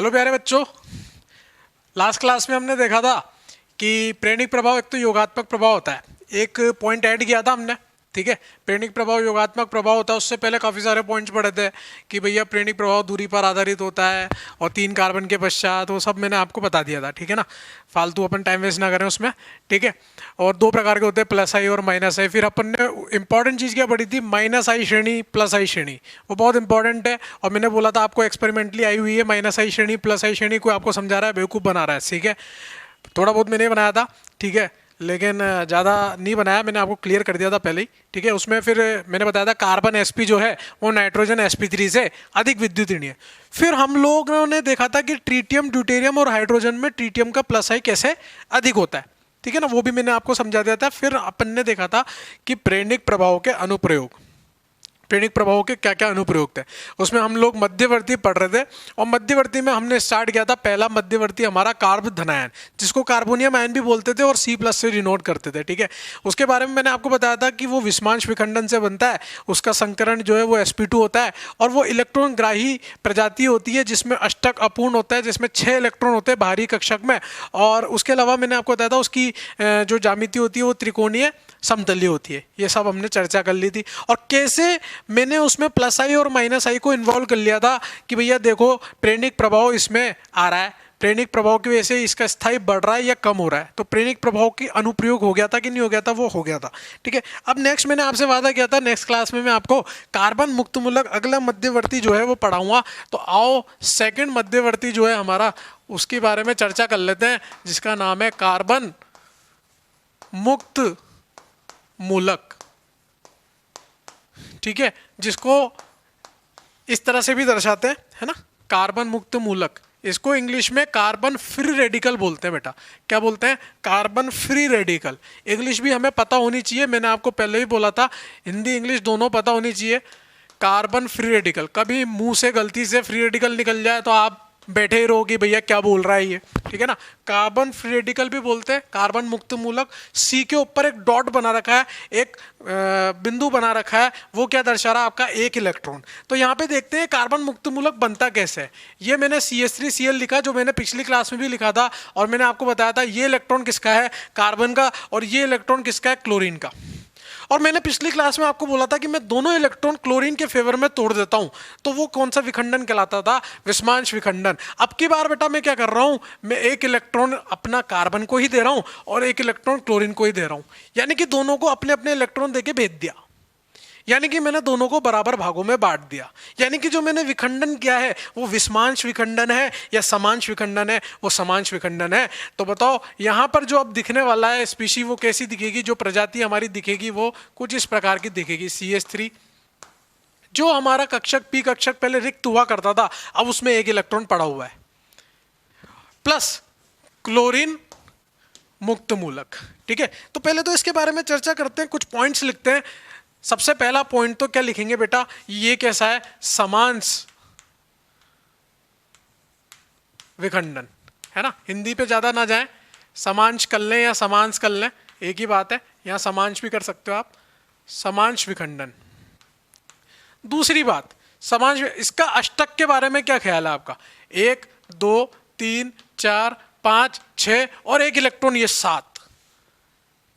Hello प्यारे बच्चों। Last class में हमने देखा था कि प्रेरणिक प्रभाव एक तो योगात्मक प्रभाव होता है। एक पॉइंट ऐड किया था हमने, ठीक है। प्रेरणिक प्रभाव योगात्मक प्रभाव होता है, उससे पहले काफ़ी सारे पॉइंट्स पढ़े थे कि भैया प्रेरणिक प्रभाव दूरी पर आधारित होता है और 3 कार्बन के पश्चात, वो सब मैंने आपको बता दिया था, ठीक है ना। फालतू अपन टाइम वेस्ट ना करें उसमें, ठीक है। और 2 प्रकार के होते हैं, प्लस आई और माइनस आई। फिर अपन ने इंपॉर्टेंट चीज़ क्या पढ़ी थी, माइनस आई श्रेणी, प्लस आई श्रेणी, वो बहुत इंपॉर्टेंट है। और मैंने बोला था आपको एक्सपेरिमेंटली आई हुई है माइनस आई श्रेणी, प्लस आई श्रेणी, कोई आपको समझा रहा है, बेवकूफ़ बना रहा है, ठीक है। थोड़ा बहुत मैंने बनाया था, ठीक है, लेकिन ज़्यादा नहीं बनाया, मैंने आपको क्लियर कर दिया था पहले ही, ठीक है। उसमें फिर मैंने बताया था कार्बन sp जो है वो नाइट्रोजन sp3 से अधिक विद्युतीय है। फिर हम लोगों ने देखा था कि ट्रीटियम, ड्यूटेरियम और हाइड्रोजन में ट्रीटियम का प्लस आई कैसे अधिक होता है, ठीक है ना, वो भी मैंने आपको समझा दिया था। फिर अपन ने देखा था कि प्रेरणिक प्रभाव के अनुप्रयोग, प्रेरणिक प्रभावों के क्या क्या अनुप्रयोग थे, उसमें हम लोग मध्यवर्ती पढ़ रहे थे। और मध्यवर्ती में हमने स्टार्ट किया था, पहला मध्यवर्ती हमारा कार्ब धनायन, जिसको कार्बोनियम आयन भी बोलते थे और C+ से डिनोट करते थे, ठीक है। उसके बारे में मैंने आपको बताया था कि वो विषमांश विखंडन से बनता है, उसका संकरण जो है वो sp2 होता है और वो इलेक्ट्रॉन ग्राही प्रजाति होती है जिसमें अष्टक अपूर्ण होता है, जिसमें 6 इलेक्ट्रॉन होते हैं बाहरी कक्षक में। और उसके अलावा मैंने आपको बताया था उसकी जो ज्यामिति होती है वो त्रिकोणीय समतलीय होती है। ये सब हमने चर्चा कर ली थी। और कैसे मैंने उसमें प्लस आई और माइनस आई को इन्वॉल्व कर लिया था कि भैया देखो प्रेरणिक प्रभाव इसमें आ रहा है, प्रेरणिक प्रभाव की वजह से इसका स्थायी बढ़ रहा है या कम हो रहा है, तो प्रेरणिक प्रभाव की अनुप्रयोग हो गया था कि नहीं हो गया था, वो हो गया था, ठीक है। अब नेक्स्ट मैंने आपसे वादा किया था नेक्स्ट क्लास में मैं आपको कार्बन मुक्त मूलक अगला मध्यवर्ती जो है वो पढ़ाऊंगा। तो आओ सेकंड मध्यवर्ती जो है हमारा, उसके बारे में चर्चा कर लेते हैं, जिसका नाम है कार्बन मुक्त मूलक, ठीक है, जिसको इस तरह से भी दर्शाते हैं, है ना, कार्बन मुक्त मूलक। इसको इंग्लिश में कार्बन फ्री रेडिकल बोलते हैं बेटा। क्या बोलते हैं? Carbon free radical. इंग्लिश भी हमें पता होनी चाहिए, मैंने आपको पहले भी बोला था, हिंदी इंग्लिश दोनों पता होनी चाहिए। कार्बन फ्री रेडिकल, कभी मुंह से गलती से फ्री रेडिकल निकल जाए तो आप बैठे ही रहो कि भैया क्या बोल रहा है ये, ठीक है ना। कार्बन फ्री रेडिकल भी बोलते हैं, कार्बन मुक्त मूलक। सी के ऊपर एक डॉट बना रखा है, एक बिंदु बना रखा है, वो क्या दर्शा रहा है? आपका एक इलेक्ट्रॉन। तो यहाँ पे देखते हैं कार्बन मुक्त मूलक बनता कैसे है। ये मैंने CH3Cl लिखा, जो मैंने पिछली क्लास में भी लिखा था, और मैंने आपको बताया था ये इलेक्ट्रॉन किसका है, कार्बन का, और ये इलेक्ट्रॉन किसका है, क्लोरीन का। और मैंने पिछली क्लास में आपको बोला था कि मैं दोनों इलेक्ट्रॉन क्लोरीन के फेवर में तोड़ देता हूं, तो वो कौन सा विखंडन कहलाता था? विषमांश विखंडन। अब की बार बेटा मैं क्या कर रहा हूं, मैं एक इलेक्ट्रॉन अपना कार्बन को ही दे रहा हूं और एक इलेक्ट्रॉन क्लोरीन को ही दे रहा हूं, यानी कि दोनों को अपने अपने इलेक्ट्रॉन देके भेज दिया, यानी कि मैंने दोनों को बराबर भागों में बांट दिया। यानी कि जो मैंने विखंडन किया है वो विषमांश विखंडन है या समांश विखंडन है? वो समांश विखंडन है। तो बताओ यहां पर जो अब दिखने वाला है स्पीशी, वो कैसी दिखेगी? जो प्रजाति हमारी दिखेगी वो कुछ इस प्रकार की दिखेगी। CH3, जो हमारा कक्षक P कक्षक पहले रिक्त हुआ करता था, अब उसमें एक इलेक्ट्रॉन पड़ा हुआ है, प्लस क्लोरीन मुक्त मूलक, ठीक है। तो पहले तो इसके बारे में चर्चा करते हैं, कुछ पॉइंट्स लिखते हैं। सबसे पहला पॉइंट तो क्या लिखेंगे बेटा, ये कैसा है? समांश विखंडन, है ना। हिंदी पे ज्यादा ना जाएं, समांश कर लें या समांश कर लें, एक ही बात है। यहां समांश भी कर सकते हो आप, समांश विखंडन। दूसरी बात, समांश, इसका अष्टक के बारे में क्या ख्याल है आपका? 1 2 3 4 5 6 और एक इलेक्ट्रॉन, ये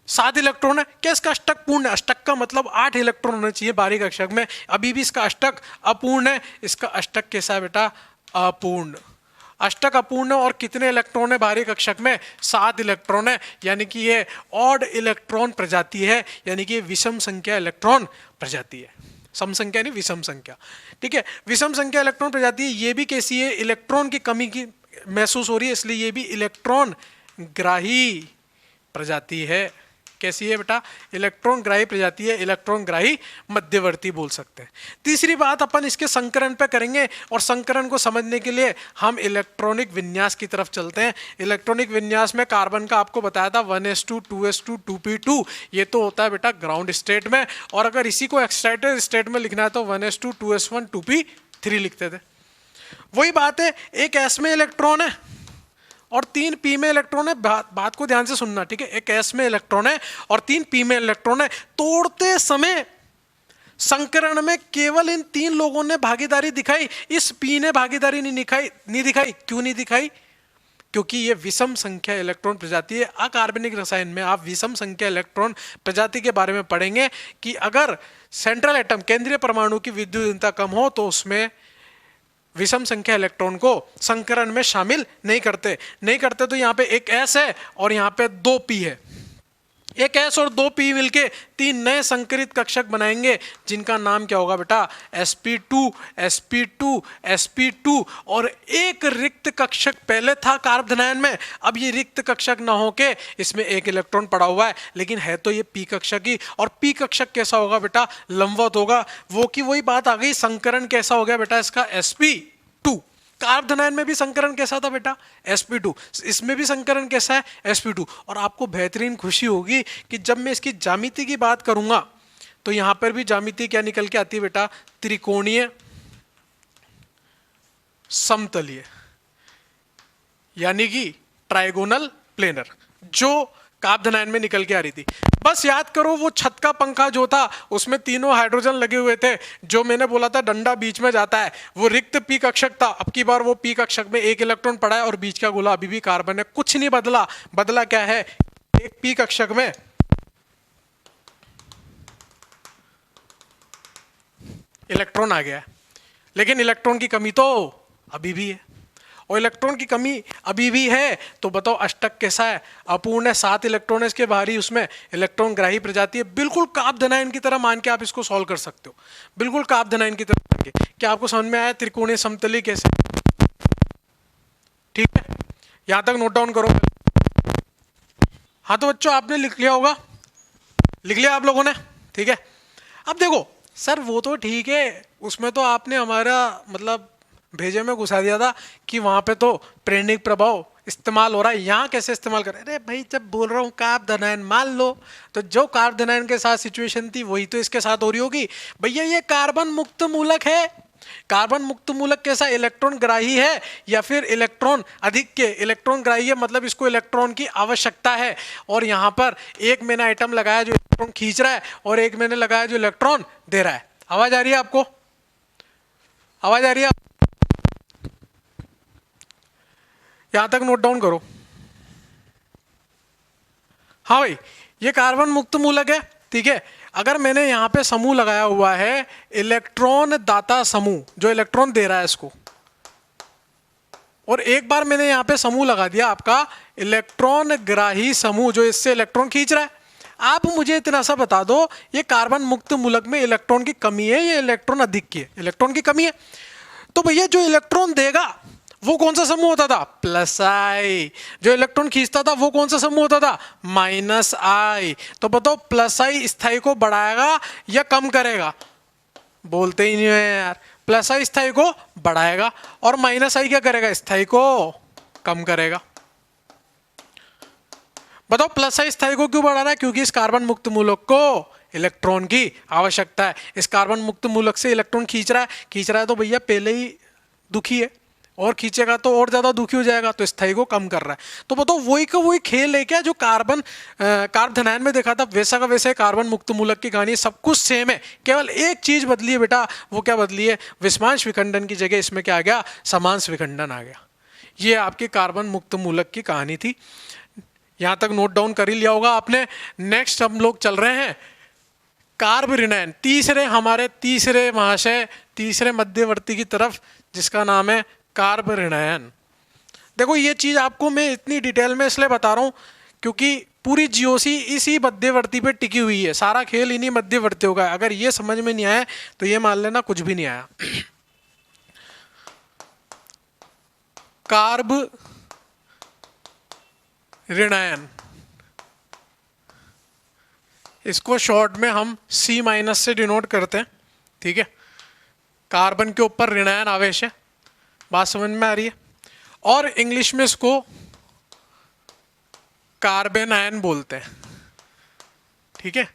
7 इलेक्ट्रॉन है। क्या इसका अष्टक पूर्ण है? अष्टक का मतलब 8 इलेक्ट्रॉन होने चाहिए बाहरी कक्षक में, अभी भी इसका अष्टक अपूर्ण है। इसका अष्टक कैसा है बेटा? अपूर्ण। अष्टक अपूर्ण है। और कितने इलेक्ट्रॉन है बाहरी कक्षक में? 7 इलेक्ट्रॉन है, यानी कि ये ऑड इलेक्ट्रॉन प्रजाति है, यानी कि विषम संख्या इलेक्ट्रॉन प्रजाति है। सम संख्या नहीं, विषम संख्या, ठीक है। विषम संख्या इलेक्ट्रॉन प्रजाति है। ये भी कैसी है? इलेक्ट्रॉन की कमी की महसूस हो रही है, इसलिए ये भी इलेक्ट्रॉन ग्राही प्रजाति है। कैसी है बेटा? इलेक्ट्रॉन ग्राही प्रजाति है, इलेक्ट्रॉन ग्राही मध्यवर्ती बोल सकते हैं। तीसरी बात अपन इसके संकरण पे करेंगे, और संकरण को समझने के लिए हम इलेक्ट्रॉनिक विन्यास की तरफ चलते हैं। इलेक्ट्रॉनिक विन्यास में कार्बन का आपको बताया था 1s2 2s2 2p2, ये तो होता है बेटा ग्राउंड स्टेट में, और अगर इसी को एक्साइटेड स्टेट में लिखना है तो 1s2 2s1 2p3 लिखते थे। वही बात है, एक s में इलेक्ट्रॉन है और 3 p में इलेक्ट्रॉन है। बात को ध्यान से सुनना, ठीक है। एक s में इलेक्ट्रॉन है और 3 p में इलेक्ट्रॉन है। तोड़ते समय संकरण में केवल इन 3 लोगों ने भागीदारी दिखाई, इस पी ने भागीदारी नहीं दिखाई। क्यों नहीं दिखाई? क्योंकि ये विषम संख्या इलेक्ट्रॉन प्रजाति है। अकार्बनिक रसायन में आप विषम संख्या इलेक्ट्रॉन प्रजाति के बारे में पढ़ेंगे कि अगर सेंट्रल एटम केंद्रीय परमाणु की विद्युत कम हो तो उसमें विषम संख्या इलेक्ट्रॉन को संकरण में शामिल नहीं करते। तो यहाँ पे एक एस है और यहाँ पे 2 पी है। एक एस और 2 पी मिलके 3 नए संकरित कक्षक बनाएंगे जिनका नाम क्या होगा बेटा? sp2 sp2 sp2। और एक रिक्त कक्षक पहले था कार्बोधनायन में, अब ये रिक्त कक्षक ना होके इसमें एक इलेक्ट्रॉन पड़ा हुआ है, लेकिन है तो ये पी कक्षक ही। और पी कक्षक कैसा होगा बेटा? लंबवत होगा। वो की वही बात आ गई, संकरण कैसा हो गया बेटा इसका? sp2। कार्बोधनायन में भी संकरण कैसा था बेटा? sp2। इसमें भी संकरण कैसा है? sp2। और आपको बेहतरीन खुशी होगी कि जब मैं इसकी ज्यामिति की बात करूंगा तो यहां पर भी ज्यामिति क्या निकल के आती है बेटा? त्रिकोणीय समतलीय, यानी कि ट्राइगोनल प्लेनर, जो कार्बोधनायन में निकल के आ रही थी। बस याद करो वो छत का पंखा जो था उसमें 3 हाइड्रोजन लगे हुए थे, जो मैंने बोला था डंडा बीच में जाता है, वो रिक्त पी कक्षक था। अब की बार वो पी कक्षक में एक इलेक्ट्रॉन पड़ा है और बीच का गोला अभी भी कार्बन है। कुछ नहीं बदला क्या है? एक पी कक्षक में इलेक्ट्रॉन आ गया है, लेकिन इलेक्ट्रॉन की कमी तो अभी भी है। और इलेक्ट्रॉन की कमी अभी भी है तो बताओ अष्टक कैसा है? अपूर्ण है। 7 इलेक्ट्रॉन है इसके बाहरी, उसमें इलेक्ट्रॉन ग्राही प्रजाति है। बिल्कुल कार्बोधनायन की तरह मान के आप इसको सॉल्व कर सकते हो, बिल्कुल कार्बोधनायन की तरह मान के। क्या आपको समझ में आया त्रिकोणीय समतली कैसे? ठीक है, यहां तक नोट डाउन करो। हाँ तो बच्चों आपने लिख लिया होगा, लिख लिया आप लोगों ने? ठीक है। अब देखो सर वो तो ठीक है, उसमें तो आपने हमारा मतलब भेजे में घुसा दिया था कि वहां पे तो प्रेरणिक प्रभाव इस्तेमाल हो रहा है, यहाँ कैसे इस्तेमाल कर? अरे भाई जब बोल रहा हूँ कार्बोधनायन मान लो, तो जो कार्बोधनायन के साथ सिचुएशन थी वही तो इसके साथ हो रही होगी। भैया ये कार्बन मुक्त मूलक है। कार्बन मुक्त मूलक कैसा? इलेक्ट्रॉन ग्राही है या फिर इलेक्ट्रॉन अधिक के? इलेक्ट्रॉन ग्राही है, मतलब इसको इलेक्ट्रॉन की आवश्यकता है। और यहाँ पर एक मैंने आइटम लगाया जो इलेक्ट्रॉन खींच रहा है और एक मैंने लगाया जो इलेक्ट्रॉन दे रहा है। आवाज आ रही है आपको? आवाज आ रही है? यहां तक नोट डाउन करो। हाँ भाई ये कार्बन मुक्त मूलक है, ठीक है। अगर मैंने यहां पे समूह लगाया हुआ है इलेक्ट्रॉन दाता समूह, जो इलेक्ट्रॉन दे रहा है इसको, और एक बार मैंने यहां पे समूह लगा दिया आपका इलेक्ट्रॉन ग्राही समूह, जो इससे इलेक्ट्रॉन खींच रहा है। आप मुझे इतना सा बता दो ये कार्बन मुक्त मूलक में इलेक्ट्रॉन की कमी है या इलेक्ट्रॉन अधिक की है? इलेक्ट्रॉन की कमी है। तो भैया जो इलेक्ट्रॉन देगा वो कौन सा समूह होता था? प्लस आई। जो इलेक्ट्रॉन खींचता था वो कौन सा समूह होता था? माइनस आई। तो बताओ प्लस आई स्थाई को बढ़ाएगा या कम करेगा? बोलते ही नहीं है यार। प्लस आई स्थाई को बढ़ाएगा और माइनस आई क्या करेगा? स्थाई को कम करेगा। बताओ प्लस आई स्थाई को क्यों बढ़ा रहा है? क्योंकि इस कार्बन मुक्त मूलक को इलेक्ट्रॉन की आवश्यकता है। इस कार्बन मुक्त मूलक से इलेक्ट्रॉन खींच रहा है तो भैया पहले ही दुखी है, और खींचेगा तो और ज्यादा दुखी हो जाएगा, तो स्थाई को कम कर रहा है। तो बताओ वही का वही खेल है क्या जो कार्बोधनायन में देखा था? वैसा का वैसे कार्बन मुक्त मूलक की कहानी, सब कुछ सेम है, केवल एक चीज बदली है बेटा। वो क्या बदली है? विषमांश विखंडन की जगह इसमें क्या आ गया? समांश विखंडन आ गया। ये आपकी कार्बन मुक्त मूलक की कहानी थी। यहां तक नोट डाउन कर ही लिया होगा आपने। नेक्स्ट हम लोग चल रहे हैं कार्बोनियन, तीसरे महाशय, तीसरे मध्यवर्ती की तरफ, जिसका नाम है कार्बोनियन। देखो ये चीज आपको मैं इतनी डिटेल में इसलिए बता रहा हूं क्योंकि पूरी जीओसी इसी मध्यवर्ती पे टिकी हुई है, सारा खेल इन्हीं मध्यवर्तियों का है। अगर ये समझ में नहीं आया तो ये मान लेना कुछ भी नहीं आया। कार्बोनियन, इसको शॉर्ट में हम C माइनस से डिनोट करते हैं, ठीक है। कार्बन के ऊपर ऋणायन आवेश है, बात समझ में आ रही है। और इंग्लिश में इसको कार्बन आयन बोलते हैं, ठीक है।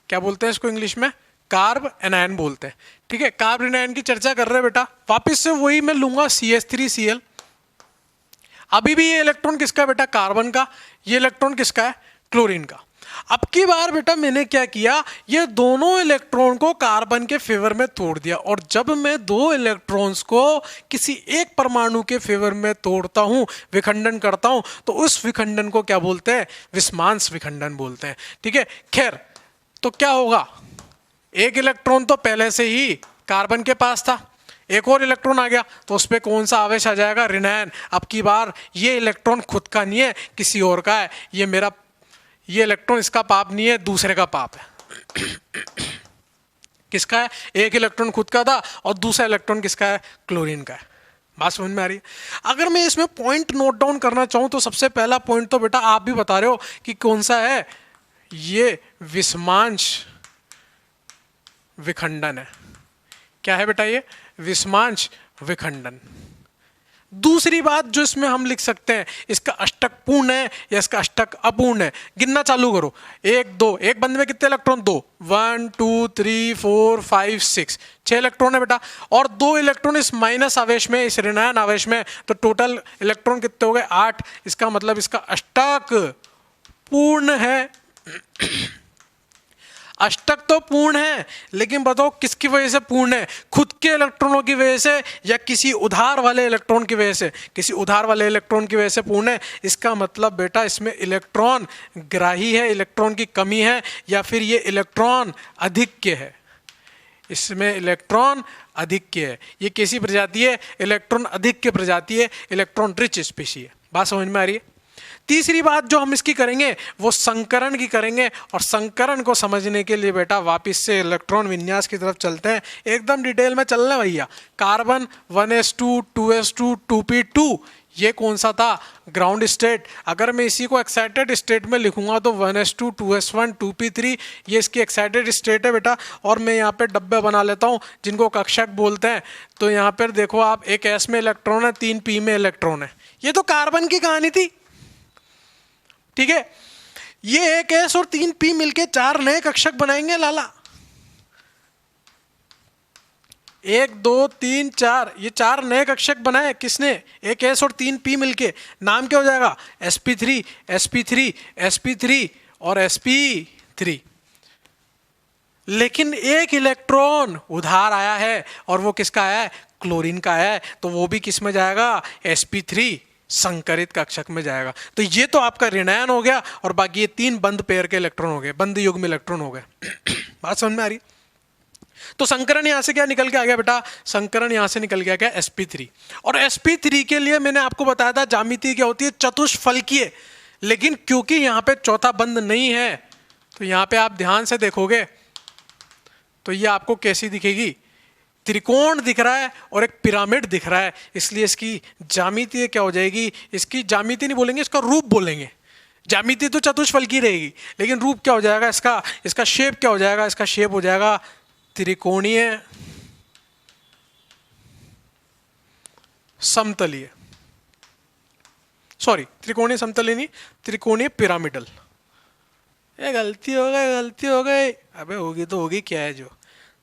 क्या बोलते हैं इसको इंग्लिश में? कार्ब एनायन बोलते हैं, ठीक है। कार्ब एनायन की चर्चा कर रहे हैं बेटा। वापिस से वही मैं लूंगा CH3Cl। अभी भी ये इलेक्ट्रॉन किसका है बेटा? कार्बन का। ये इलेक्ट्रॉन किसका है? क्लोरीन का। अब की बार बेटा मैंने क्या किया, ये दोनों इलेक्ट्रॉन को कार्बन के फेवर में तोड़ दिया, और जब मैं दो इलेक्ट्रॉन्स को किसी एक परमाणु के फेवर में तोड़ता हूं, विखंडन करता हूं, तो उस विखंडन को क्या बोलते हैं, विस्मांस विखंडन बोलते हैं। ठीक है, खैर तो क्या होगा, एक इलेक्ट्रॉन तो पहले से ही कार्बन के पास था, एक और इलेक्ट्रॉन आ गया, तो उस पर कौन सा आवेश आ जाएगा, ऋणायन। अब की बार ये इलेक्ट्रॉन खुद का नहीं है, किसी और का है, ये इलेक्ट्रॉन इसका पाप नहीं है, दूसरे का पाप है। किसका है, एक इलेक्ट्रॉन खुद का था और दूसरा इलेक्ट्रॉन किसका है, क्लोरीन का है। बात समझ में आ रही है। अगर मैं इसमें पॉइंट नोट डाउन करना चाहूं तो सबसे पहला पॉइंट तो बेटा आप भी बता रहे हो कि कौन सा है, ये विस्मांश विखंडन है। क्या है बेटा, ये विस्मांश विखंडन। दूसरी बात जो इसमें हम लिख सकते हैं, इसका अष्टक पूर्ण है या इसका अष्टक अपूर्ण है। गिनना चालू करो, एक दो, एक बंद में कितने इलेक्ट्रॉन, दो, 1 2 3 4 5 6, 6 इलेक्ट्रॉन है बेटा, और दो इलेक्ट्रॉन इस माइनस आवेश में, इस ऋणायन आवेश में, तो टोटल इलेक्ट्रॉन कितने हो गए, 8। इसका मतलब इसका अष्टक पूर्ण है। अष्टक तो पूर्ण है, लेकिन बताओ किसकी वजह से पूर्ण है, खुद के इलेक्ट्रॉनों की वजह से या किसी उधार वाले इलेक्ट्रॉन की वजह से, किसी उधार वाले इलेक्ट्रॉन की वजह से पूर्ण है। इसका मतलब बेटा इसमें इलेक्ट्रॉन ग्राही है, इलेक्ट्रॉन की कमी है, या फिर ये इलेक्ट्रॉन अधिक्य है, इसमें इलेक्ट्रॉन अधिक्य है। ये कैसी प्रजाति है, इलेक्ट्रॉन अधिक्य प्रजाति है, इलेक्ट्रॉन रिच स्पीशी है। बात समझ में आ रही है। तीसरी बात जो हम इसकी करेंगे वो संकरण की करेंगे, और संकरण को समझने के लिए बेटा वापस से इलेक्ट्रॉन विन्यास की तरफ चलते हैं, एकदम डिटेल में चलना भैया। कार्बन 1s2 2s2 2p2, ये कौन सा था, ग्राउंड स्टेट। अगर मैं इसी को एक्साइटेड स्टेट में लिखूंगा तो 1s2 2s1 2p3, ये इसकी एक्साइटेड स्टेट है बेटा। और मैं यहाँ पे डब्बे बना लेता हूँ जिनको कक्षक बोलते हैं। तो यहाँ पर देखो आप, एक s में इलेक्ट्रॉन है, 3 p में इलेक्ट्रॉन है। ये तो कार्बन की कहानी थी, ठीक है। ये एक एस और 3 पी मिलके 4 नए कक्षक बनाएंगे लाला, 1 2 3 4, ये 4 नए कक्षक बनाए किसने, एक एस और 3 पी मिलके। नाम क्या हो जाएगा, sp3 sp3 sp3 और sp3। लेकिन एक इलेक्ट्रॉन उधार आया है, और वो किसका है, क्लोरीन का है, तो वो भी किस में जाएगा, sp3 संकरित कक्षक में जाएगा। तो ये तो आपका ऋणायन हो गया, और बाकी ये 3 बंद पेयर के इलेक्ट्रॉन हो गए, बंद युग्म इलेक्ट्रॉन हो गए। बात समझ में आ रही। तो संकरण यहां से क्या निकल के आ गया बेटा, संकरण यहां से निकल गया क्या, sp3। और sp3 के लिए मैंने आपको बताया था ज्यामिति क्या होती है, चतुष्फलकीय। लेकिन क्योंकि यहां पे चौथा बंद नहीं है, तो यहां पे आप ध्यान से देखोगे तो ये आपको कैसी दिखेगी, त्रिकोण दिख रहा है और एक पिरामिड दिख रहा है, इसलिए इसकी ज्यामिति क्या हो जाएगी, इसकी ज्यामिति नहीं बोलेंगे, इसका रूप बोलेंगे। ज्यामिति तो चतुष्फलकी रहेगी, लेकिन रूप क्या हो जाएगा इसका, इसका शेप क्या हो जाएगा, इसका शेप हो जाएगा त्रिकोणीय समतलीय, सॉरी त्रिकोणीय समतलीय नहीं, त्रिकोणीय पिरामिडल। ये गलती हो गई, अबे होगी तो होगी, क्या है जो,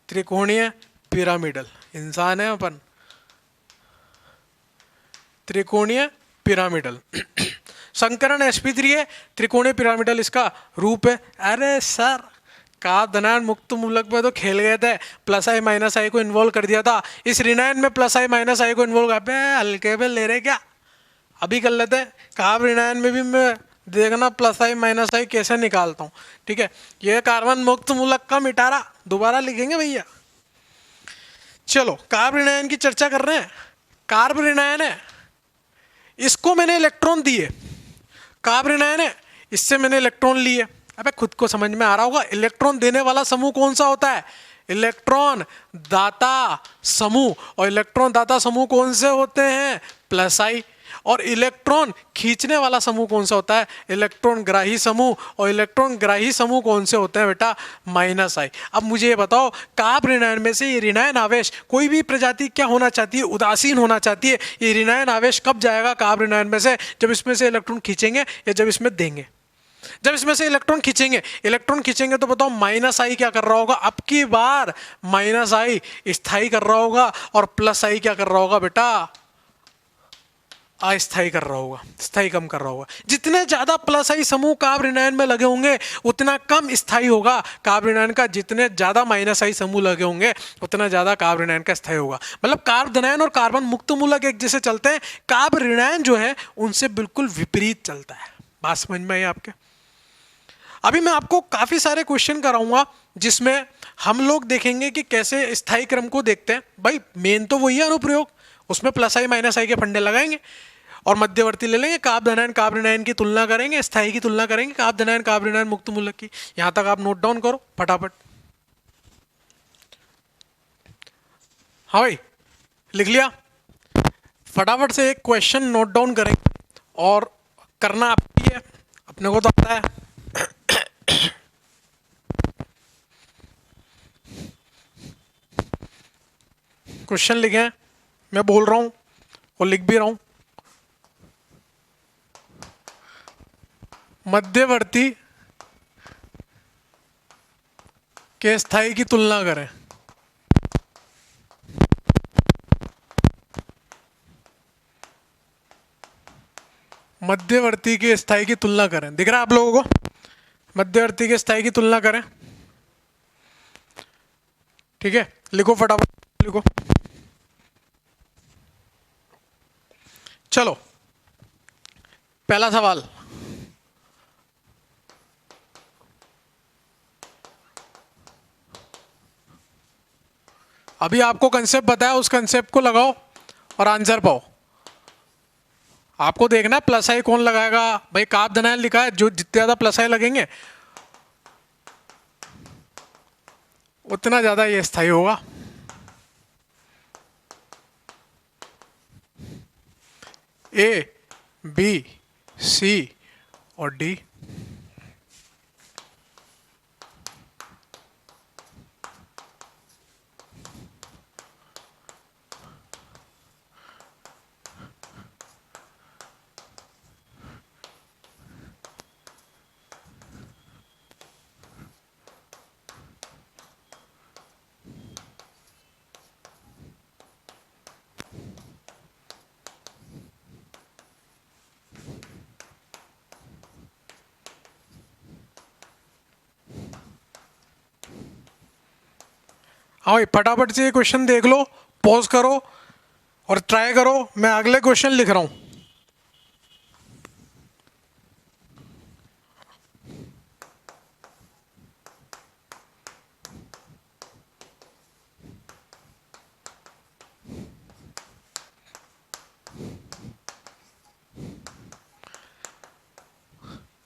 त्रिकोणीय पिरामिडल, इंसान है अपन, त्रिकोणीय पिरामिडल। संकरण sp3 है, त्रिकोणीय पिरामिडल इसका रूप है। अरे सर का धनायन मुक्त मूलक में तो खेल गए थे, प्लस आई माइनस आई को इन्वॉल्व कर दिया था, इस ऋणायन में प्लस आई माइनस आई को इन्वॉल्व कर, हल्के पे ले रहे क्या, अभी कर लेते हैं। कहा ऋणायन में भी मैं देखना प्लस आई माइनस आई कैसे निकालता हूँ, ठीक है। ये कार्बन मुक्त मूलक का मिटारा दोबारा लिखेंगे भैया। चलो कार्ब ऋणायन की चर्चा कर रहे हैं। कार्ब ऋणायन है, इसको मैंने इलेक्ट्रॉन दिए, कार्ब ऋणायन है, इससे मैंने इलेक्ट्रॉन लिए। अबे खुद को समझ में आ रहा होगा, इलेक्ट्रॉन देने वाला समूह कौन सा होता है, इलेक्ट्रॉन दाता समूह। और इलेक्ट्रॉन दाता समूह कौन से होते हैं, प्लस आई। और इलेक्ट्रॉन खींचने वाला समूह कौन सा होता है, इलेक्ट्रॉन ग्राही समूह। और इलेक्ट्रॉन ग्राही समूह कौन से होते हैं बेटा, माइनस आई। अब मुझे ये बताओ, कार्ब ऋणायन में से ये ऋणायन आवेश, कोई भी प्रजाति क्या होना चाहती है, उदासीन होना चाहती है। ये ऋणायन आवेश कब जाएगा कार्ब ऋणायन में से, जब इसमें से इलेक्ट्रॉन खींचेंगे या जब इसमें देंगे। जब इसमें से इलेक्ट्रॉन खींचेंगे तो बताओ माइनस आई क्या कर रहा होगा, अब की बार माइनस आई स्थायी कर रहा होगा, और प्लस आई क्या कर रहा होगा बेटा, अस्थायी कर रहा होगा, स्थायी कम कर रहा होगा। जितने ज्यादा प्लस आई समूह कार्ब ऋणायन में लगे होंगे उतना कम स्थायी होगा कार्ब ऋणायन का, जितने ज्यादा माइनस आई समूह लगे होंगे उतना ज्यादा कार्ब ऋणायन का स्थायी होगा। मतलब कार्ब धनायन और कार्बन मुक्त मूलक एक जैसे चलते हैं, कार्ब ऋणायन जो है उनसे बिल्कुल विपरीत चलता है। बात समझ में आई आपके? अभी मैं आपको काफी सारे क्वेश्चन कराऊंगा जिसमें हम लोग देखेंगे कि कैसे स्थायी क्रम को देखते हैं। भाई मेन तो वही है अनुप्रयोग, उसमें प्लस आई माइनस आई के फंडे लगाएंगे और मध्यवर्ती ले लेंगे, कार्ब धनायन कार्ब ऋणायन की तुलना करेंगे, स्थायी की तुलना करेंगे कार्ब धनायन कार्ब ऋणायन मुक्त मूलक की। यहां तक आप नोट डाउन करो फटाफट। हाँ भाई लिख लिया? फटाफट से एक क्वेश्चन नोट डाउन करेंगे और करना आपकी है, अपने को तो आता है। क्वेश्चन लिखे हैं, मैं बोल रहा हूं और लिख भी रहा हूं। मध्यवर्ती के स्थायी की तुलना करें। मध्यवर्ती के स्थायी की तुलना करें, दिख रहा है आप लोगों को? मध्यवर्ती के स्थायी की तुलना करें, ठीक है? लिखो फटाफट लिखो। चलो पहला सवाल, अभी आपको कंसेप्ट बताया, उस कंसेप्ट को लगाओ और आंसर पाओ। आपको देखना है प्लस आई कौन लगाएगा। भाई कार्ब धनायन लिखा है, जो जितने ज्यादा प्लस आई लगेंगे उतना ज्यादा ये स्थायी होगा। ए बी सी और डी। हाँ भाई फटाफट से ये क्वेश्चन देख लो, पॉज करो और ट्राई करो। मैं अगले क्वेश्चन लिख रहा हूं।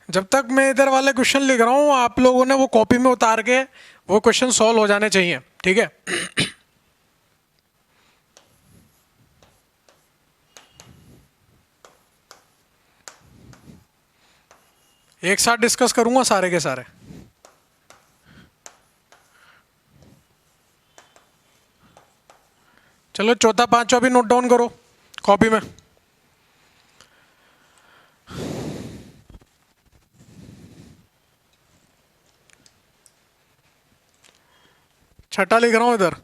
जब तक मैं इधर वाले क्वेश्चन लिख रहा हूं आप लोगों ने वो कॉपी में उतार के वो क्वेश्चन सॉल्व हो जाने चाहिए, ठीक है? एक साथ डिस्कस करूंगा सारे के सारे। चलो चौथा पांचवा भी नोट डाउन करो कॉपी में। छठा लिख रहा हूं इधर।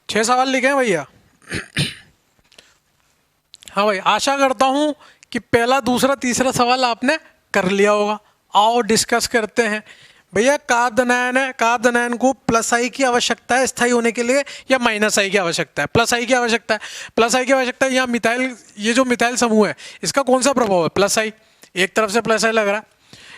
छह सवाल लिखे हैं भैया। हाँ भाई आशा करता हूं कि पहला दूसरा तीसरा सवाल आपने कर लिया होगा। आओ डिस्कस करते हैं। भैया कार्ब धनायन है, कार्ब धनायन को प्लस आई की आवश्यकता है स्थायी होने के लिए या माइनस आई की आवश्यकता है? प्लस आई की आवश्यकता है। प्लस आई की आवश्यकता है। यहाँ मिथाइल, ये जो मिथाइल समूह है इसका कौन सा प्रभाव है? प्लस आई। एक तरफ से प्लस आई लग रहा है,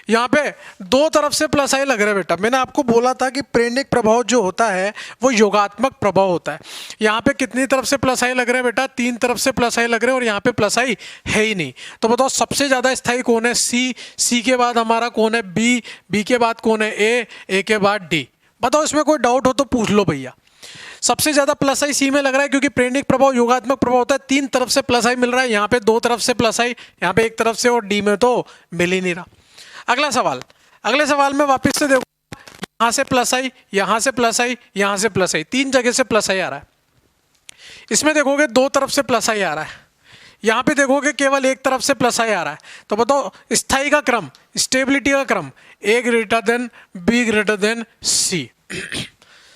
यहाँ पे दो तरफ से प्लस आई लग रहा है। बेटा मैंने आपको बोला था कि प्रेरणिक प्रभाव जो होता है वो योगात्मक प्रभाव होता है। यहाँ पे कितनी तरफ से प्लस आई लग रहे हैं बेटा? तीन तरफ से प्लस आई लग रहे हैं और यहाँ पे प्लस आई है ही नहीं। तो बताओ सबसे ज्यादा स्थायी कौन है? सी। सी के बाद हमारा कौन है? बी। बी के बाद कौन है? ए। ए के बाद डी। बताओ इसमें कोई डाउट हो तो पूछ लो भैया। सबसे ज्यादा प्लस आई सी में लग रहा है क्योंकि प्रेरणिक प्रभाव योगात्मक प्रभाव होता है। तीन तरफ से प्लस आई मिल रहा है, यहाँ पे दो तरफ से प्लस आई, यहाँ पे एक तरफ से, और डी में तो मिल ही नहीं रहा। अगला सवाल, अगले सवाल में वापस से देखो यहां से प्लस आई, यहां से प्लस आई, यहां से प्लस आई, तीन जगह से प्लस आई आ रहा है। इसमें देखोगे दो तरफ से प्लस आई आ रहा है, यहां पे देखोगे केवल एक तरफ से प्लस आई आ रहा है। तो बताओ स्थाई का क्रम, स्टेबिलिटी का क्रम, A greater than B greater than C.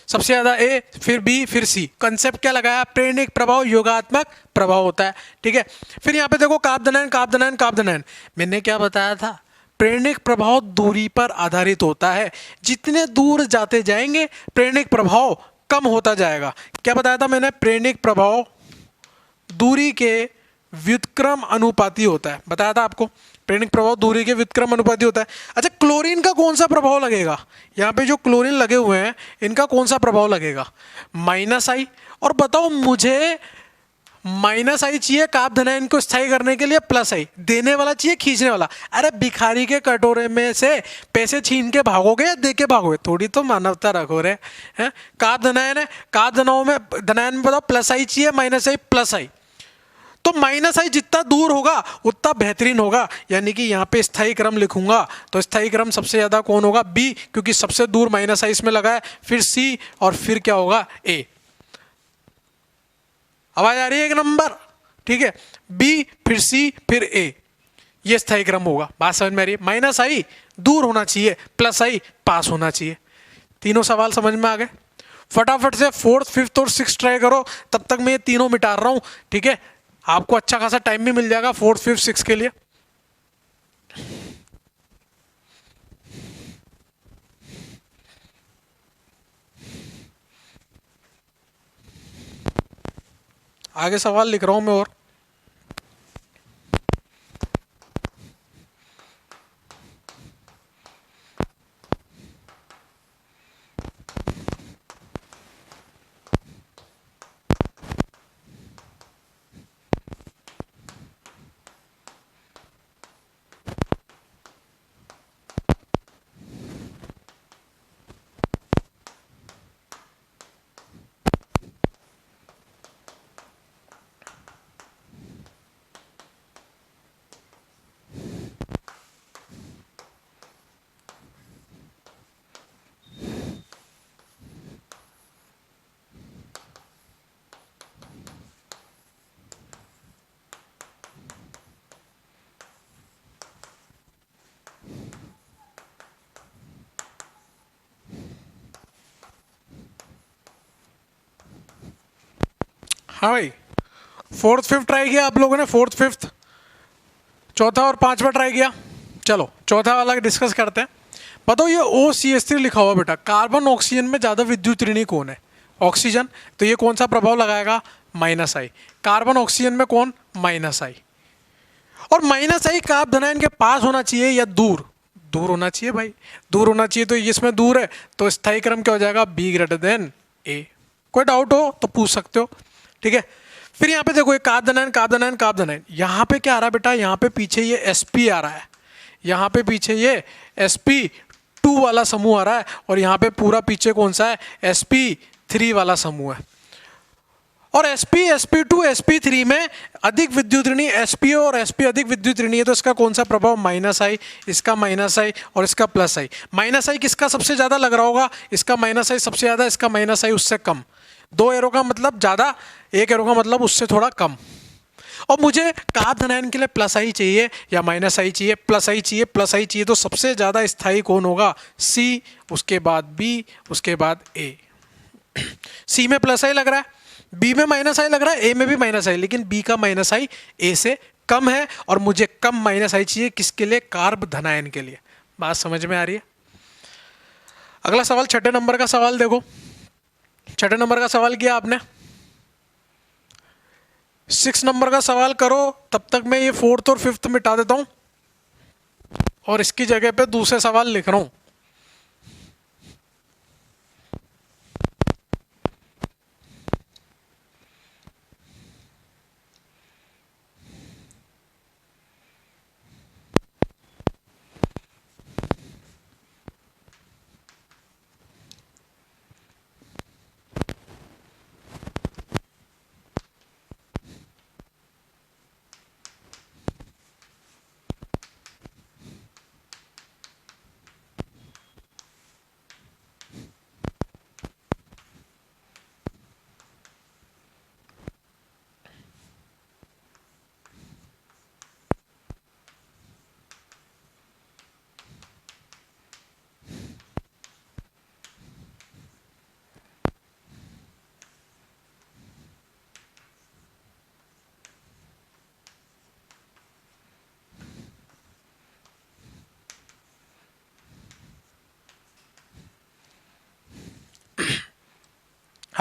सबसे ज्यादा ए, फिर बी, फिर सी। कंसेप्ट क्या लगाया? प्रेरणिक प्रभाव योगात्मक प्रभाव होता है, ठीक है। फिर यहां पे देखो काब्दनयन, काब्दनयन, काब्दनयन। मैंने क्या बताया था? प्रेरणिक प्रभाव दूरी पर आधारित होता है, जितने दूर जाते जाएंगे प्रेरणिक प्रभाव कम होता जाएगा। क्या बताया था मैंने? प्रेरणिक प्रभाव दूरी के व्युत्क्रम अनुपाती होता है, बताया था आपको। प्रेरणिक प्रभाव दूरी के व्युत्क्रम अनुपाती होता है। अच्छा, क्लोरीन का कौन सा प्रभाव लगेगा? यहाँ पे जो क्लोरीन लगे हुए हैं इनका कौन सा प्रभाव लगेगा? माइनस आई। और बताओ मुझे माइनस आई चाहिए काब्धनायन को स्थायी करने के लिए, प्लस आई देने वाला चाहिए, खींचने वाला। अरे भिखारी के कटोरे में से पैसे छीन के भागोगे या दे के भागोगे? थोड़ी तो मानवता रखो रे, हैं? काब्धनायन है, काब्धनाओं में धनायन में बताओ प्लस आई चाहिए, माइनस आई, प्लस आई। तो माइनस आई जितना दूर होगा उतना बेहतरीन होगा, यानी कि यहाँ पे स्थायी क्रम लिखूंगा तो स्थायी क्रम सबसे ज्यादा कौन होगा? बी, क्योंकि सबसे दूर माइनस आई इसमें लगा है, फिर सी और फिर क्या होगा? ए। आवाज आ रही है? एक नंबर, ठीक है। बी, फिर सी, फिर ए, ये स्थायी क्रम होगा। बात समझ में आ रही है? माइनस आई दूर होना चाहिए, प्लस आई पास होना चाहिए। तीनों सवाल समझ में आ गए? फटाफट से फोर्थ, फिफ्थ और सिक्स ट्राई करो, तब तक मैं ये तीनों मिटा रहा हूं, ठीक है। आपको अच्छा खासा टाइम भी मिल जाएगा फोर्थ, फिफ्थ, सिक्स के लिए। आगे सवाल लिख रहा हूं मैं। और हाँ भाई, फोर्थ फिफ्थ ट्राई किया आप लोगों ने? फोर्थ फिफ्थ, चौथा और पांचवा ट्राई किया? चलो चौथा वाला डिस्कस करते हैं। बताओ ये OCH3 लिखा हुआ बेटा, कार्बन ऑक्सीजन में ज्यादा विद्युत ऋणी कौन है? ऑक्सीजन। तो ये कौन सा प्रभाव लगाएगा? माइनस आई। कार्बन ऑक्सीजन में कौन? माइनस आई। और माइनस आई काप धनायन के पास होना चाहिए या दूर? दूर होना चाहिए भाई, दूर होना चाहिए। तो इसमें दूर है तो स्थायी क्रम क्या हो जाएगा? बी ग्रेटर देन ए। कोई डाउट हो तो पूछ सकते हो, ठीक है। फिर यहाँ पे देखो, काप धनायन, काप धनायन, काप धनायन। यहाँ पे क्या आ रहा है बेटा? यहाँ पे पीछे ये sp आ रहा है, यहाँ पे पीछे ये sp2 वाला समूह आ रहा है, और यहाँ पे पूरा पीछे कौन सा है? sp3 वाला समूह है। और sp, sp2, sp3 में अधिक विद्युत ऋणी sp और sp अधिक विद्युत ऋणी है, तो इसका कौन सा प्रभाव? माइनस आई, इसका माइनस आई और इसका प्लस आई। माइनस आई किसका सबसे ज्यादा लग रहा होगा? इसका माइनस आई सबसे ज्यादा, इसका माइनस आई उससे कम। दो एरो का मतलब ज्यादा, एक एरो का मतलब उससे थोड़ा कम। और मुझे काप धनायन के लिए प्लस आई चाहिए या माइनस आई चाहिए? प्लस आई चाहिए, प्लस आई चाहिए। तो सबसे ज्यादा स्थायी कौन होगा? सी, उसके बाद बी, उसके बाद ए। सी में प्लस आई लग रहा है, बी में माइनस आई लग रहा है, ए में भी माइनस आई, लेकिन बी का माइनस आई ए से कम है, और मुझे कम माइनस आई चाहिए किसके लिए? कार्ब धनायन के लिए। बात समझ में आ रही है? अगला सवाल, छठे नंबर का सवाल देखो। छठे नंबर का सवाल किया आपने, 6 नंबर का सवाल करो, तब तक मैं ये फोर्थ और फिफ्थ मिटा देता हूं और इसकी जगह पे दूसरे सवाल लिख रहा हूं।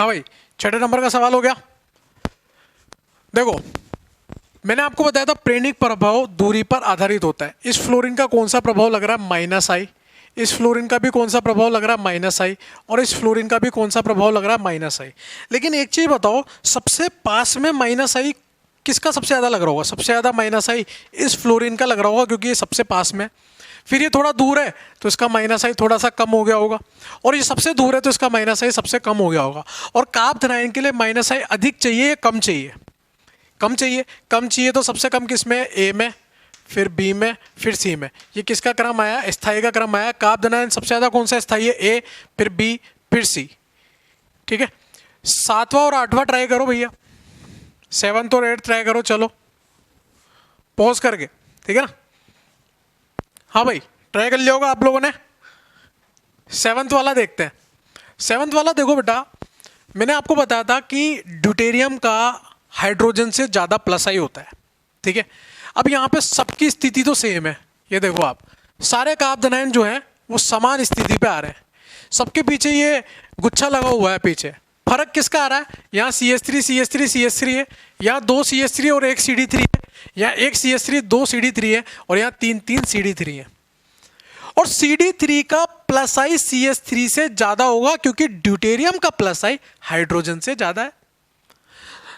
हाँ भाई, छठे नंबर का सवाल हो गया। देखो, मैंने आपको बताया था प्रेरणिक प्रभाव दूरी पर आधारित होता है। इस फ्लोरीन का कौन सा प्रभाव लग रहा है? माइनस आई। इस फ्लोरीन का भी कौन सा प्रभाव लग रहा है? माइनस आई। और इस फ्लोरीन का भी कौन सा प्रभाव लग रहा है? माइनस आई। लेकिन एक चीज बताओ, सबसे पास में माइनस आई किसका सबसे ज्यादा लग रहा होगा? सबसे ज्यादा माइनस आई इस फ्लोरीन का लग रहा होगा, क्योंकि ये सबसे पास में। फिर ये थोड़ा दूर है तो इसका माइनस आई थोड़ा सा कम हो गया होगा, और ये सबसे दूर है तो इसका माइनस आई सबसे कम हो गया होगा। और कार्बोनाइन के लिए माइनस आई अधिक चाहिए या कम चाहिए? कम चाहिए। कम चाहिए तो सबसे कम किस में? ए में, फिर बी में, फिर सी में। ये किसका क्रम आया? स्थायी का क्रम आया। कार्बोनाइन सबसे ज्यादा कौन सा स्थायी है? ए, फिर बी, फिर सी। ठीक है, सातवां और आठवां ट्राई करो भैया, 7th और 8th ट्राई करो। चलो पॉज करके, ठीक है ना? हाँ भाई, ट्राई कर लिया होगा आप लोगों ने। 7th वाला देखते हैं। 7th वाला देखो बेटा, मैंने आपको बताया था कि ड्यूटेरियम का हाइड्रोजन से ज़्यादा प्लस आई होता है। ठीक है, अब यहाँ पे सबकी स्थिति तो सेम है। ये देखो आप, सारे कार्बोनाइन जो हैं वो समान स्थिति पे आ रहे हैं। सबके पीछे ये गुच्छा लगा हुआ है पीछे। फर्क किसका आ रहा है? यहाँ CH3 CH3 CH3 है, यहाँ 2 CH3 और 1 CD3 है, यहाँ 1 CH3 2 CD3 है, और यहाँ 3 CD3 है। और CD3 का प्लस आई CH3 से ज्यादा होगा, क्योंकि ड्यूटेरियम का प्लस आई हाइड्रोजन से ज्यादा है।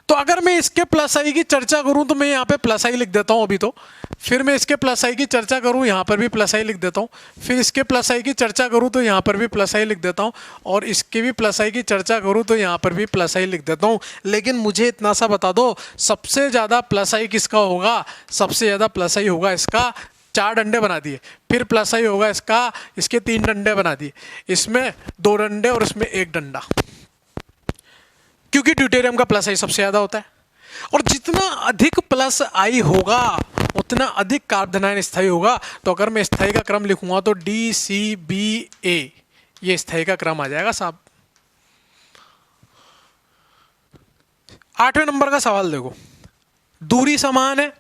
तो अगर मैं इसके प्लस आई की चर्चा करूं तो मैं यहाँ पे प्लस आई लिख देता हूं अभी तो। फिर मैं इसके प्लस आई की चर्चा करूं, यहाँ पर भी प्लस आई लिख देता हूं। फिर इसके प्लस आई की चर्चा करूं तो यहाँ पर भी प्लस आई लिख देता हूं। और इसके भी प्लस आई की चर्चा करूं तो यहाँ पर भी प्लस आई लिख देता हूं। लेकिन मुझे इतना सा बता दो, सबसे ज़्यादा प्लस आई किसका होगा? सबसे ज़्यादा प्लस आई होगा इसका। 4 डंडे बना दिए। फिर प्लस आई होगा इसका, इसके 3 डंडे बना दिए, इसमें 2 डंडे और इसमें 1 डंडा, क्योंकि ड्यूटेरियम का प्लस आई सबसे ज्यादा होता है। और जितना अधिक प्लस आई होगा उतना अधिक कार्बोनाइन स्थायी होगा। तो अगर मैं स्थायी का क्रम लिखूंगा तो DCBA, ये स्थायी का क्रम आ जाएगा साहब। 8वें नंबर का सवाल देखो, दूरी समान है,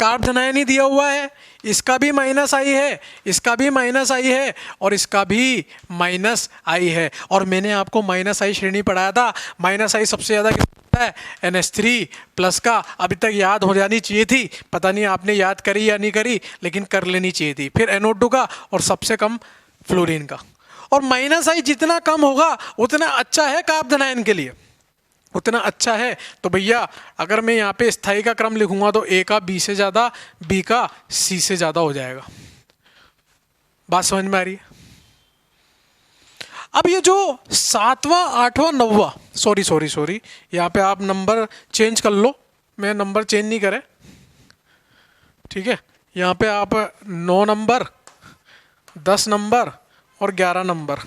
कार्बोनाइन ही दिया हुआ है, इसका भी माइनस आई है, इसका भी माइनस आई है, और इसका भी माइनस आई है। और मैंने आपको माइनस आई श्रेणी पढ़ाया था। माइनस आई सबसे ज्यादा किसका है? NH3 प्लस का। अभी तक याद हो जानी चाहिए थी, पता नहीं आपने याद करी या नहीं करी, लेकिन कर लेनी चाहिए थी। फिर NO2 का, और सबसे कम फ्लोरीन का। और माइनस आई जितना कम होगा उतना अच्छा है कार्बोनाइन के लिए, उतना अच्छा है। तो भैया अगर मैं यहाँ पे स्थायी का क्रम लिखूंगा तो A का B से ज्यादा, B का C से ज्यादा हो जाएगा। बात समझ में आ रही है? अब ये जो 7वां 8वां 9वां, सॉरी, यहाँ पे आप नंबर चेंज कर लो, मैं नंबर चेंज नहीं करे। ठीक है, यहाँ पे आप 9 नंबर, 10 नंबर और 11 नंबर,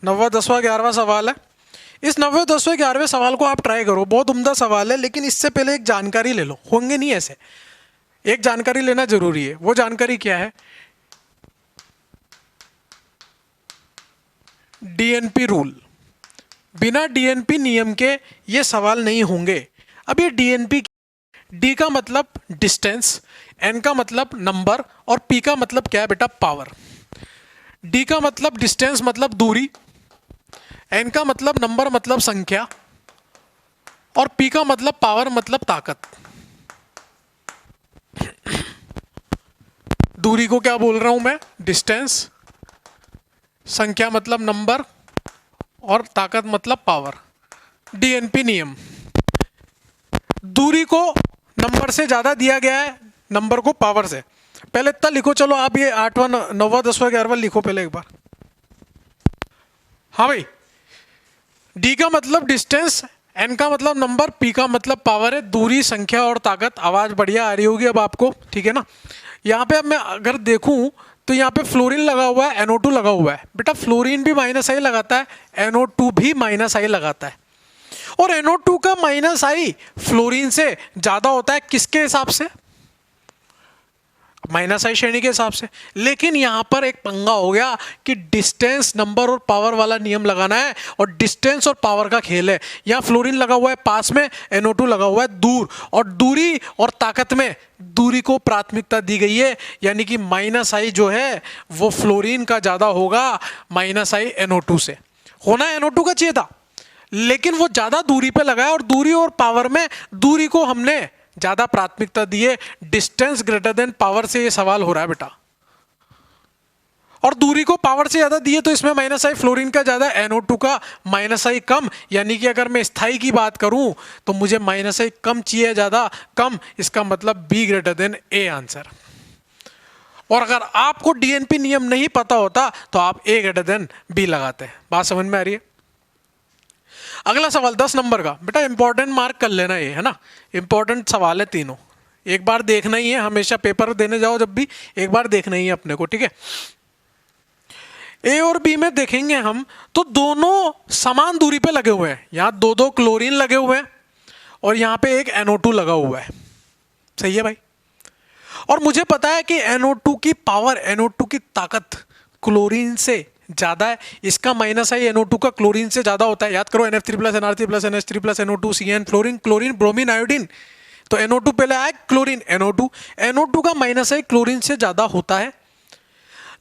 9वां 10वां 11वां सवाल है। इस 9वें 10वें 11वें सवाल को आप ट्राई करो, बहुत उम्दा सवाल है। लेकिन इससे पहले एक जानकारी ले लो, होंगे नहीं ऐसे, एक जानकारी लेना जरूरी है। वो जानकारी क्या है? DNP rule. बिना DNP नियम के ये सवाल नहीं होंगे। अब ये DNP, D का मतलब डिस्टेंस, N का मतलब नंबर, और P का मतलब क्या है बेटा? पावर। D का मतलब डिस्टेंस मतलब दूरी, N का मतलब नंबर मतलब संख्या, और P का मतलब पावर मतलब ताकत। दूरी को क्या बोल रहा हूं मैं? डिस्टेंस। संख्या मतलब नंबर, और ताकत मतलब पावर। DNP नियम, दूरी को नंबर से ज्यादा दिया गया है, नंबर को पावर से। पहले इतना लिखो, चलो आप ये 8वां 9वां 10वां 11वां लिखो पहले एक बार। हाँ भाई, D का मतलब डिस्टेंस, N का मतलब नंबर, P का मतलब पावर है। दूरी, संख्या और ताकत। आवाज बढ़िया आ रही होगी अब आपको, ठीक है ना? यहाँ पे अब मैं अगर देखूं तो यहाँ पे फ्लोरीन लगा हुआ है, NO2 लगा हुआ है। बेटा फ्लोरीन भी माइनस आई लगाता है, NO2 भी माइनस आई लगाता है। और NO2 का माइनस आई फ्लोरीन से ज्यादा होता है, किसके हिसाब से? माइनस आई श्रेणी के हिसाब से। लेकिन यहां पर एक पंगा हो गया कि डिस्टेंस, नंबर और पावर वाला नियम लगाना है, और डिस्टेंस और पावर का खेल है। यहां फ्लोरीन लगा हुआ है पास में, NO2 लगा हुआ है दूर, और दूरी और ताकत में दूरी को प्राथमिकता दी गई है। यानी कि माइनस आई जो है वो फ्लोरीन का ज्यादा होगा माइनस आई NO2 से। होना NO2 का चाहिए था, लेकिन वो ज्यादा दूरी पे लगा है और दूरी और पावर में दूरी को हमने ज्यादा प्राथमिकता दी है। डिस्टेंस ग्रेटर देन पावर से ये सवाल हो रहा है बेटा, और दूरी को पावर से ज्यादा दिए तो इसमें माइनस आई फ्लोरीन का ज्यादा, NO2 का माइनस आई कम, यानी कि अगर मैं स्थाई की बात करूं तो मुझे माइनस आई कम चाहिए, ज्यादा कम, इसका मतलब B greater then A answer. और अगर आपको डीएनपी नियम नहीं पता होता तो आप ए ग्रेटर देन बी लगाते हैं। बात समझ में आ रही है? अगला सवाल 10 नंबर का, बेटा इंपॉर्टेंट मार्क कर लेना, ये है ना, इंपॉर्टेंट सवाल है तीनों, एक बार देखना ही है, हमेशा पेपर देने जाओ जब भी एक बार देखना ही है अपने को, ठीक है। ए और बी में देखेंगे हम तो दोनों समान दूरी पे लगे हुए हैं, यहां दो दो क्लोरीन लगे हुए हैं और यहां पे एक NO2 लगा हुआ है, सही है भाई। और मुझे पता है कि NO2 की पावर, NO2 की ताकत क्लोरीन से ज्यादा है, इसका माइनस आई NO2 का क्लोरीन से ज्यादा होता है। याद करो NF3+ NR3+ NH3+ NO2 CN fluorine chlorine bromine iodine, तो NO2 पहले आया, क्लोरीन NO2 का माइनस आई क्लोरीन से ज्यादा होता है।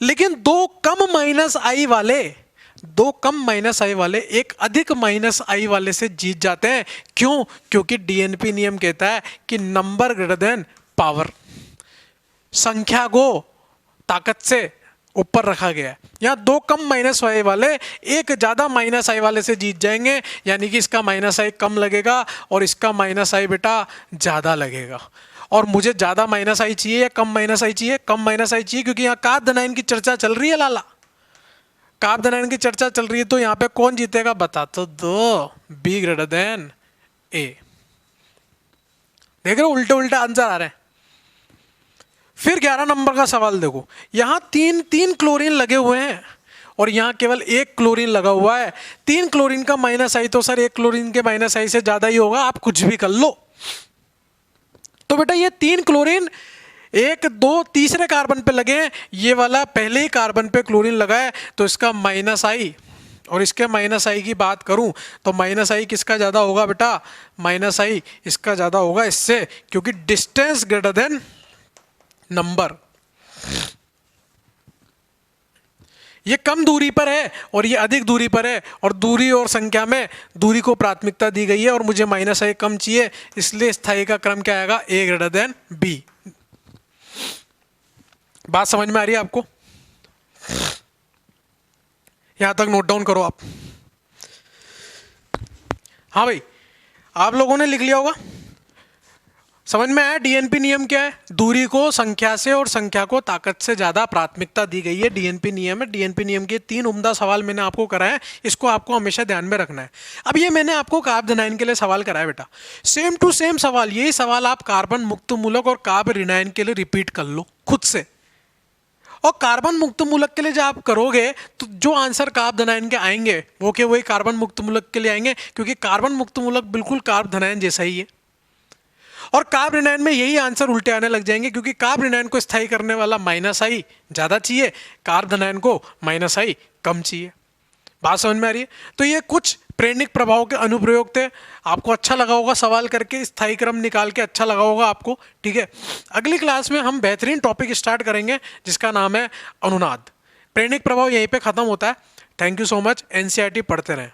लेकिन दो कम माइनस आई वाले एक अधिक माइनस आई वाले से जीत जाते हैं। क्यों? क्योंकि डीएनपी नियम कहता है कि नंबर ग्रेटर देन पावर, संख्या को ताकत से ऊपर रखा गया है। यहां दो कम माइनस आई वाले एक ज्यादा माइनस आई वाले से जीत जाएंगे, यानी कि इसका माइनस आई कम लगेगा और इसका माइनस आई बेटा ज्यादा लगेगा। और मुझे ज्यादा माइनस आई चाहिए या कम माइनस आई चाहिए? कम माइनस आई चाहिए, क्योंकि यहाँ कार्बोनाइन की चर्चा चल रही है लाला, कार्बोनाइन की चर्चा चल रही है, तो यहाँ पे कौन जीतेगा बता तो दो, बी ग्रेटर देन ए। देख रहे हो उल्टे उल्टे आंसर आ रहे हैं। फिर 11 नंबर का सवाल देखो, यहां तीन क्लोरीन लगे हुए हैं और यहां केवल एक क्लोरीन लगा हुआ है। 3 क्लोरीन का माइनस आई तो सर 1 क्लोरीन के माइनस आई से ज्यादा ही होगा, आप कुछ भी कर लो। तो बेटा ये 3 क्लोरीन 1 2 तीसरे कार्बन पे लगे हैं, ये वाला पहले ही कार्बन पे क्लोरीन लगा है, तो इसका माइनस आई और इसके माइनस आई की बात करूं तो माइनस आई किसका ज्यादा होगा बेटा? माइनस आई इसका ज्यादा होगा इससे, क्योंकि डिस्टेंस ग्रेटर देन नंबर। ये कम दूरी पर है और ये अधिक दूरी पर है, और दूरी और संख्या में दूरी को प्राथमिकता दी गई है और मुझे माइनस आई कम चाहिए, इसलिए स्थायी का क्रम क्या आएगा? ए ग्रेटर देन बी। बात समझ में आ रही है आपको? यहां तक नोट डाउन करो आप। हाँ भाई, आप लोगों ने लिख लिया होगा, समझ में आया डीएनपी नियम क्या है? दूरी को संख्या से और संख्या को ताकत से ज्यादा प्राथमिकता दी गई है, डीएनपी नियम है। डीएनपी नियम के 3 उम्दा सवाल मैंने आपको कराए, इसको आपको हमेशा ध्यान में रखना है। अब ये मैंने आपको कार्बोनाइन के लिए सवाल कराया बेटा, सेम टू सेम सवाल, यही सवाल आप कार्बन मुक्त मूलक और कार्बोनिनाइन के लिए रिपीट कर लो खुद से। और कार्बन मुक्त मूलक के लिए जब आप करोगे तो जो आंसर कार्बोनाइन के आएंगे वो के वही कार्बन मुक्त मूलक के लिए आएंगे, क्योंकि कार्बन मुक्त मूलक बिल्कुल कार्बोनाइन जैसा ही है। और कार्बोनिनाइन में यही आंसर उल्टे आने लग जाएंगे, क्योंकि कार्बोनिनाइन को स्थायी करने वाला माइनस आई ज्यादा चाहिए, कार्बोनिनाइन को माइनस आई कम चाहिए। बात समझ में आ रही है? तो ये कुछ प्रेरणिक प्रभाव के अनुप्रयोग थे। आपको अच्छा लगा होगा सवाल करके, स्थायी क्रम निकाल के अच्छा लगा होगा आपको, ठीक है। अगली क्लास में हम बेहतरीन टॉपिक स्टार्ट करेंगे जिसका नाम है अनुनाद। प्रेरणिक प्रभाव यहीं पे खत्म होता है। Thank you so much. NCERT पढ़ते रहें।